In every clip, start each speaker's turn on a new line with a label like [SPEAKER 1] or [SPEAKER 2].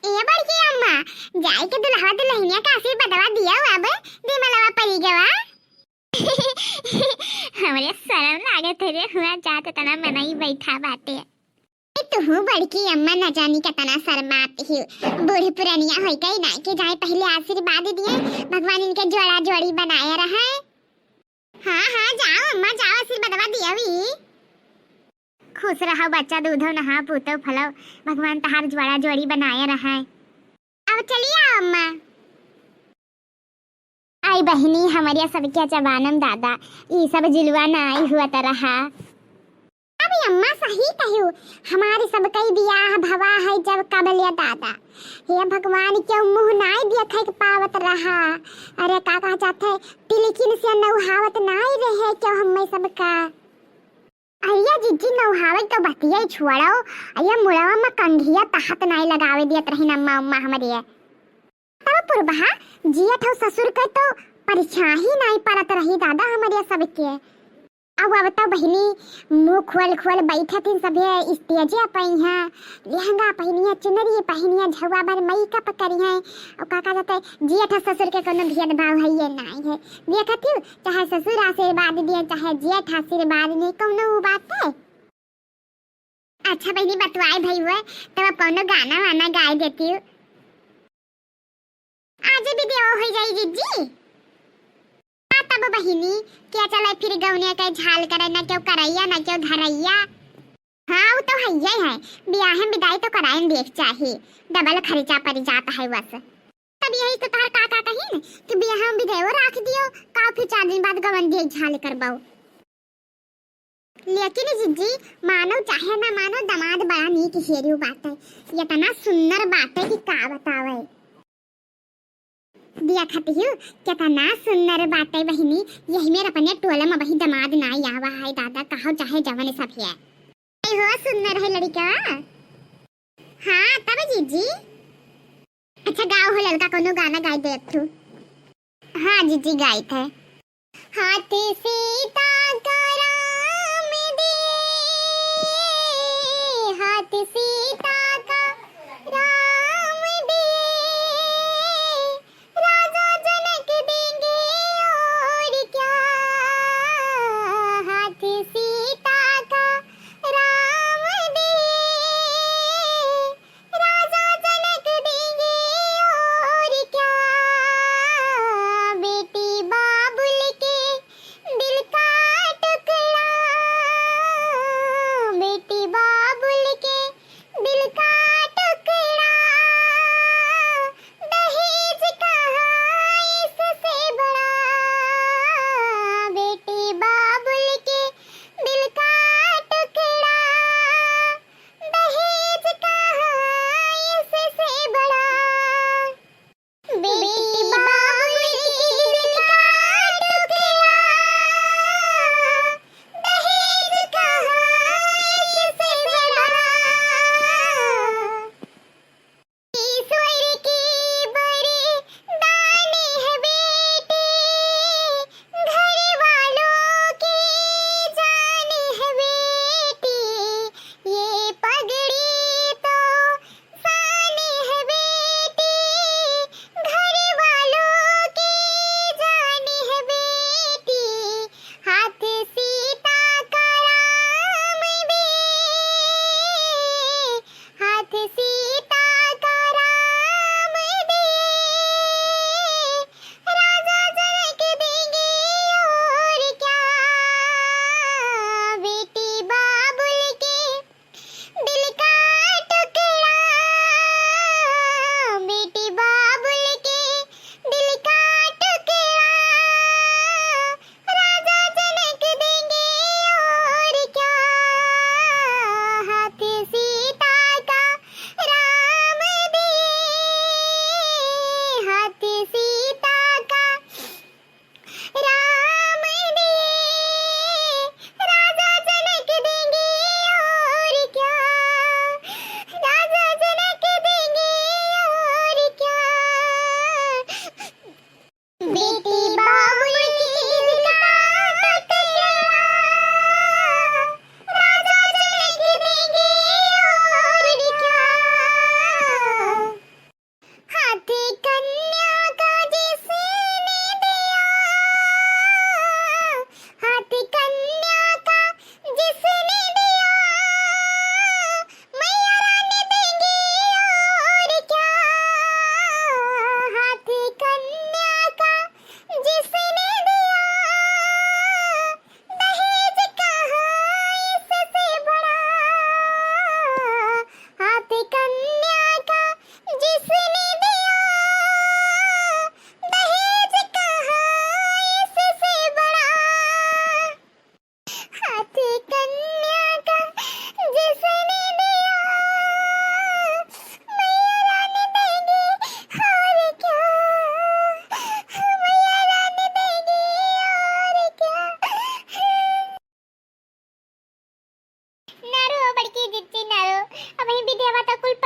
[SPEAKER 1] ए बड़की अम्मा जाई के दुल्हा दुल्हनिया का आशीर्वादवा दिया अब दे मलवा परी गवा। हमरे शर्म लागे तेरे हुआ जात तना मनाई बैठा बाटे। तू बड़की अम्मा न जानी कतना शर्माती ही बूढ़ी पुरानिया होई गई ना के जाए पहले आशीर्वाद दिए भगवान इनके जोड़ा जोड़ी बनाए रहा। हां हां जाओ अम्मा जाओ आशीर्वादवा दियावी। खुश रहो बच्चा दूधो नहा पूतो फलो भगवान तहार जोड़ा जोड़ी बनाए रहा। अब चलिए आओ अम्मा। आई बहनी हमारे सब क्या जवानम दादा ये सब जिलवा ना आई हुआ तरहा। अभी अम्मा सही कहू हमारे सब कई बियाह भवा है जब कबलिया दादा हे भगवान क्यों मुंह नाई देखे के पावत रहा। अरे काका चाहते तिलकिन से नौहावत नाई रहे क्यों हमें सबका। अय्या जिज्जी नौहावे तो बतिया छुड़ाओ अय्या मुड़वा में कंघिया तहत नाई लगावे दियत रही अम्मा अम्मा हमारे। तब पुरबहा जिया ठो ससुर के तो परीक्षा ही नाई पड़त रही दादा हमारे सबके। अब तो बहनी मुंह खोल खोल बैठे थी सभे स्टेजे पई हैं लहंगा पहनिया चुनरी पहनिया झवा भर मेकअप करी हैं और काका जाते जेठ ससुर के कोनो भेदभाव है ये नहीं है देखती चाहे ससुर आशीर्वाद दिए चाहे जेठ आशीर्वाद नहीं कोनो बात है। अच्छा बहनी बतवाए भई हुए तब कोनो गाना वाना गाय देती हूँ आज भी देव हो जाई जीजी। तब बहिनी क्या चला फिर गौनिया के झाल करे ना क्यों करैया ना क्यों धरैया। हाँ वो तो है ब्याह में विदाई तो कराएं देख चाहिए डबल खर्चा पड़ जाता है बस। तब यही तो तार काका कही कि ब्याह में विदाई रख दियो काफी 4 दिन बाद गवन दे झाल करबाओ। लेकिन जिज्जी मानो चाहे ना मानो दामाद बड़ा नीक हेरियो बात है ये तना सुंदर बात है कि का बतावे दिया खाती हूँ कितना सुंदर बात है बहनी यही मेरे अपने टोला में वही दामाद ना आवा है दादा कहो चाहे जवन सब है हो सुंदर है लड़का। हाँ तब जीजी अच्छा गाओ हो लड़का कोनो गाना गाई दे तू। हाँ जीजी गाई थे हाथ सीता का राम दे हाथ सीता का राम दे राजा जनक देंगे और क्या हाथ सीता का राम दे राजा जनक देंगे और क्या बेटी बाबुल के दिल का टुकड़ा बेटी बाबुल के दिल का टुकड़ा दहेज कहाँ इससे बड़ा बेटी बाबुल के दिल का टुकड़ा दहेज कहाँ इससे बड़ा बेटी बाबुल के दिल का टुकड़ा दहेज कहाँ इससे बड़ा ईश्वर की बड़ी दानी है बेटी घर वालों की जानी है बेटी ये पगड़ी तो सानी है बेटी घर वालों की जानी है बेटी हाथ सीता का राम दे हाथ सीता का राम दे राजा जनक देंगे और क्या बेटी बाबुल के दिल का टुकड़ा बेटी बाबुल के दिल का टुकड़ा राजा जनक देंगे और क्या हाथ सीता का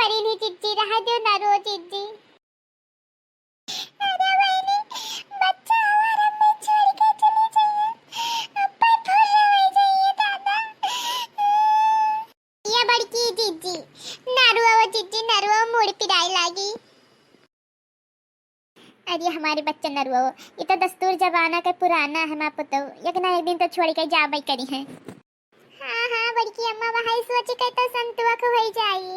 [SPEAKER 1] करी चिज्जी रहा जो ना रो चिज्जी। अरे बहनी बच्चा हमारा में छोड़ के चली जाइए, अब्बा भूल हो जाइए दादा। ये बड़की चिज्जी नरुआ वो चिज्जी नरुआ मुड़ पिराई लागी। अरे हमारे बच्चे नरुआ ये तो दस्तूर जमाना का पुराना है माँ पुतो, एक ना एक दिन तो छोड़ के जा करी है। हाँ हाँ बड़की अम्मा वहां सोच के तो संतुआ को हो जाई।